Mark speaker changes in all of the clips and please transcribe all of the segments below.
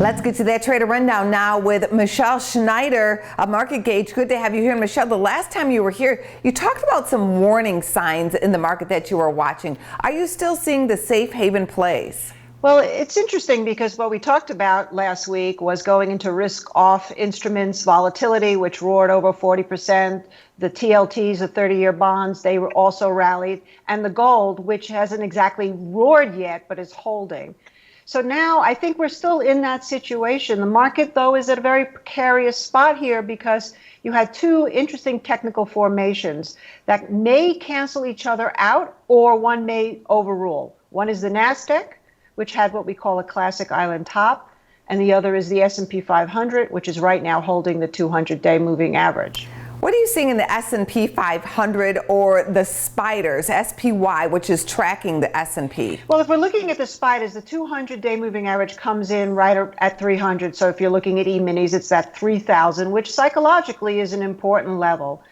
Speaker 1: Let's get to that trader rundown now with Michele Schneider of Market Gauge. Good to have you here. And Michele, the last time you were here, you talked about some warning signs in the market that you were watching. Are you still seeing the safe haven plays?
Speaker 2: Well, it's interesting because what we talked about last week was going into risk-off instruments, volatility, which roared over 40%, the TLTs, the 30-year bonds, they were also rallied, and the gold, which hasn't exactly roared yet, but is holding. So now I think we're still in that situation. The market, though, is at a very precarious spot here because you had two interesting technical formations that may cancel each other out or one may overrule. One is the NASDAQ, which had what we call a classic island top, and the other is the S&P 500, which is right now holding the 200-day moving average.
Speaker 1: What are you seeing in the S&P 500 or the spiders, SPY, which is tracking the S&P?
Speaker 2: Well, if we're looking at the spiders, the 200-day moving average comes in right at 300. So if you're looking at E-minis, it's at 3,000, which psychologically is an important level.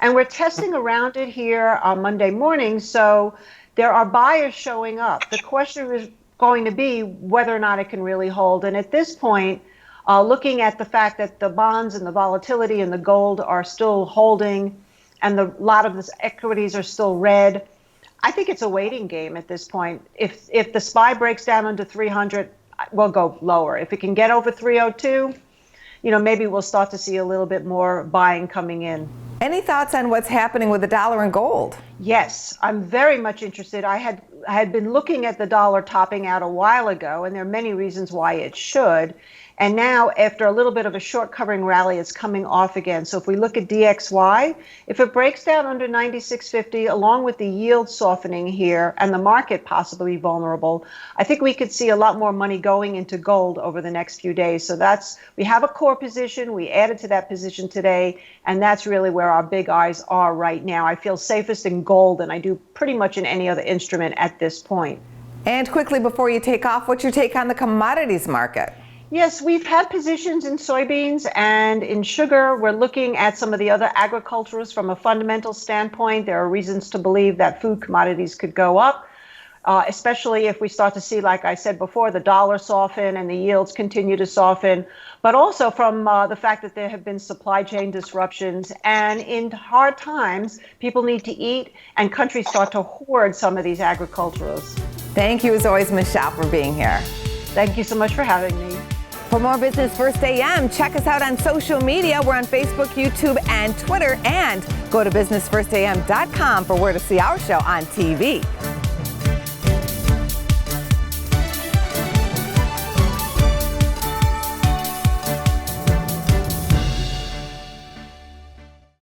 Speaker 2: And we're testing around it here on Monday morning, so there are buyers showing up. The question is going to be whether or not it can really hold. And at this point, looking at the fact that the bonds and the volatility and the gold are still holding and a lot of the equities are still red, I think it's a waiting game at this point. If the SPY breaks down under 300, we'll go lower. If it can get over 302, maybe we'll start to see a little bit more buying coming in.
Speaker 1: Any thoughts on what's happening with the dollar and gold?
Speaker 2: Yes, I'm very much interested. I had been looking at the dollar topping out a while ago, and there are many reasons why it should. And now, after a little bit of a short covering rally, it's coming off again. So if we look at DXY, if it breaks down under 96.50, along with the yield softening here and the market possibly vulnerable, I think we could see a lot more money going into gold over the next few days. So we have a core position. We added to that position today, and that's really where our big eyes are right now. I feel safest in gold than I do pretty much in any other instrument at this point.
Speaker 1: And quickly before you take off, what's your take on the commodities market?
Speaker 2: Yes, we've had positions in soybeans and in sugar. We're looking at some of the other agriculturists from a fundamental standpoint. There are reasons to believe that food commodities could go up, especially if we start to see, like I said before, the dollar soften and the yields continue to soften, but also from the fact that there have been supply chain disruptions. And in hard times, people need to eat and countries start to hoard some of these agriculturals.
Speaker 1: Thank you, as always, Michele, for being here.
Speaker 2: Thank you so much for having me.
Speaker 1: For more Business First AM, check us out on social media. We're on Facebook, YouTube, and Twitter. And go to businessfirstam.com for where to see our show on TV.